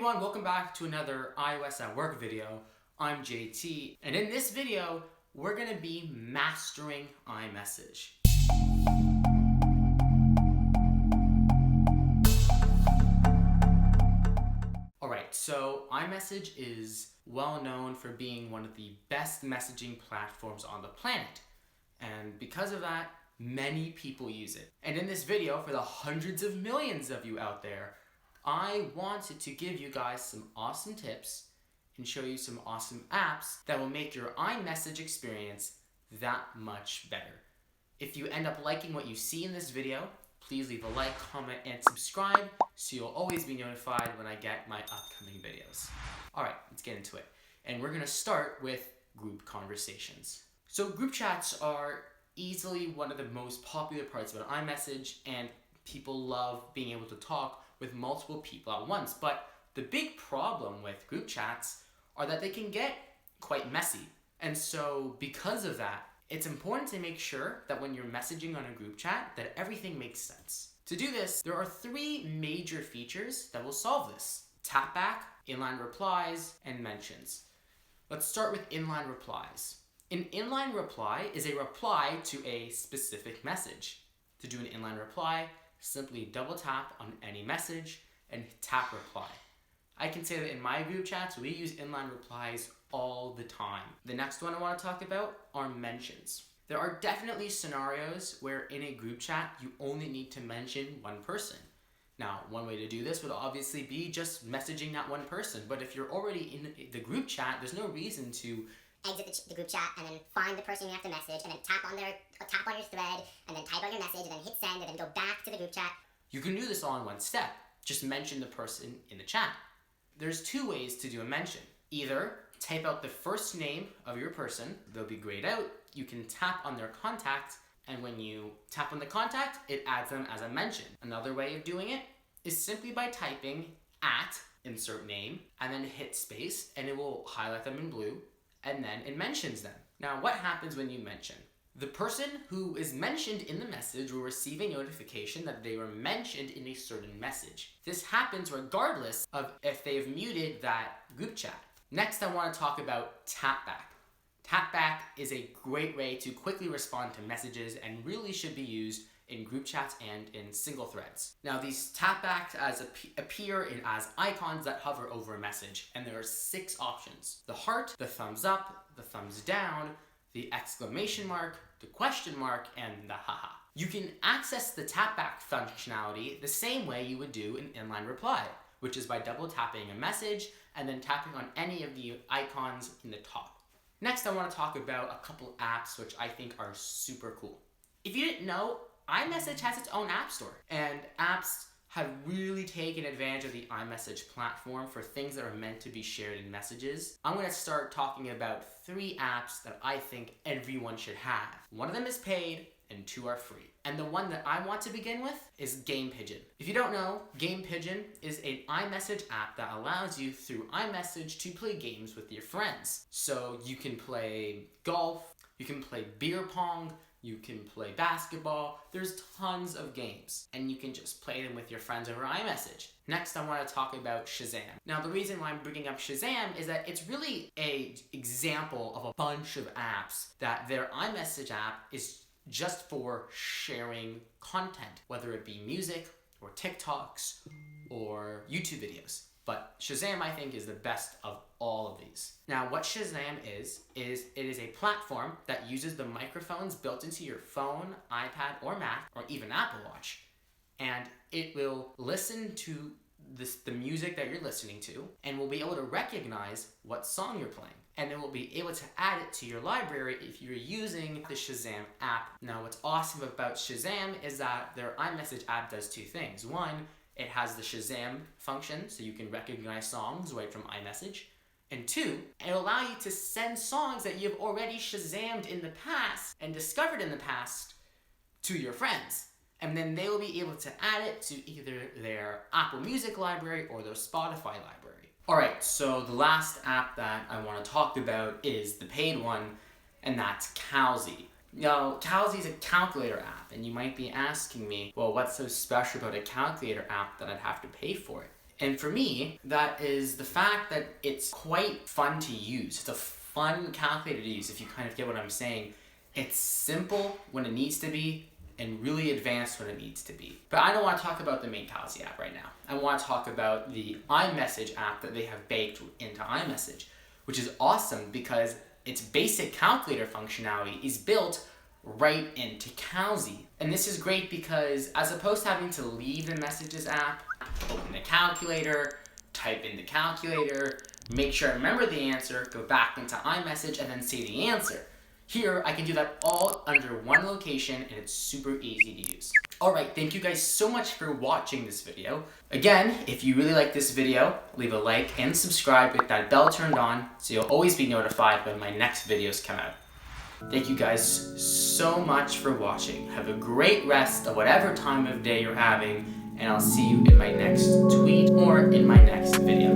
everyone, welcome back to another iOS at Work video. I'm JT, and in this video, we're gonna be mastering iMessage. Alright, so iMessage is well known for being one of the best messaging platforms on the planet. And because of that, many people use it. And in this video, for the hundreds of millions of you out there, I wanted to give you guys some awesome tips and show you some awesome apps that will make your iMessage experience that much better. If you end up liking what you see in this video, please leave a like, comment, and subscribe so you'll always be notified when I get my upcoming videos. Alright, let's get into it. And we're gonna start with group conversations. So group chats are easily one of the most popular parts about iMessage, and people love being able to talk with multiple people at once. But the big problem with group chats are that they can get quite messy. And so because of that, it's important to make sure that when you're messaging on a group chat that everything makes sense. To do this, there are three major features that will solve this: Tapback, Inline Replies, and Mentions. Let's start with Inline Replies. An inline reply is a reply to a specific message. To do an inline reply, simply double tap on any message and tap reply. I can say that in my group chats, we use inline replies all the time. The next one I want to talk about are mentions. There are definitely scenarios where in a group chat, you only need to mention one person. Now, one way to do this would obviously be just messaging that one person. But if you're already in the group chat, there's no reason to exit the group chat and then find the person you have to message and then tap on your thread and then type out your message and then hit send and then go back to the group chat. You can do this all in one step. Just mention the person in the chat. There's two ways to do a mention. Either type out the first name of your person, they'll be grayed out. You can tap on their contact, and when you tap on the contact, it adds them as a mention. Another way of doing it is simply by typing at insert name and then hit space, and it will highlight them in blue, and then it mentions them. Now, what happens when you mention? The person who is mentioned in the message will receive a notification that they were mentioned in a certain message. This happens regardless of if they've muted that group chat. Next, I want to talk about Tapback. Tapback is a great way to quickly respond to messages and really should be used in group chats and in single threads. Now, these tapbacks appear as icons that hover over a message, and there are 6 options: the heart, the thumbs up, the thumbs down, the exclamation mark, the question mark, and the haha. You can access the tapback functionality the same way you would do an inline reply, which is by double tapping a message and then tapping on any of the icons in the top. Next, I want to talk about a couple apps which I think are super cool. If you didn't know, iMessage has its own app store, and apps have really taken advantage of the iMessage platform for things that are meant to be shared in messages. I'm going to start talking about 3 apps that I think everyone should have. One of them is paid and 2 are free. And the one that I want to begin with is GamePigeon. If you don't know, GamePigeon is an iMessage app that allows you through iMessage to play games with your friends. So you can play golf, you can play beer pong, you can play basketball. There's tons of games, and you can just play them with your friends over iMessage. Next, I want to talk about Shazam. Now, the reason why I'm bringing up Shazam is that it's really an example of a bunch of apps that their iMessage app is just for sharing content, whether it be music or TikToks or YouTube videos. But Shazam, I think, is the best of all of these. Now, what Shazam is it is a platform that uses the microphones built into your phone, iPad, or Mac, or even Apple Watch. And it will listen to the music that you're listening to, and will be able to recognize what song you're playing. And it will be able to add it to your library if you're using the Shazam app. Now, what's awesome about Shazam is that their iMessage app does 2 things. One, it has the Shazam function, so you can recognize songs right from iMessage. And 2, it'll allow you to send songs that you've already Shazammed in the past and discovered in the past to your friends. And then they will be able to add it to either their Apple Music library or their Spotify library. Alright, so the last app that I want to talk about is the paid one, and that's Calzy. Now, Calzy is a calculator app, and you might be asking me, well, what's so special about a calculator app that I'd have to pay for it? And for me, that is the fact that it's quite fun to use. It's a fun calculator to use, if you kind of get what I'm saying. It's simple when it needs to be, and really advanced when it needs to be. But I don't want to talk about the main Calzy app right now. I want to talk about the iMessage app that they have baked into iMessage, which is awesome because its basic calculator functionality is built right into Calzy. And this is great because as opposed to having to leave the Messages app, open the calculator, type in the calculator, make sure I remember the answer, go back into iMessage, and then say the answer. Here, I can do that all under one location, and it's super easy to use. Alright, thank you guys so much for watching this video. Again, if you really like this video, leave a like and subscribe with that bell turned on so you'll always be notified when my next videos come out. Thank you guys so much for watching. Have a great rest of whatever time of day you're having, and I'll see you in my next tweet or in my next video.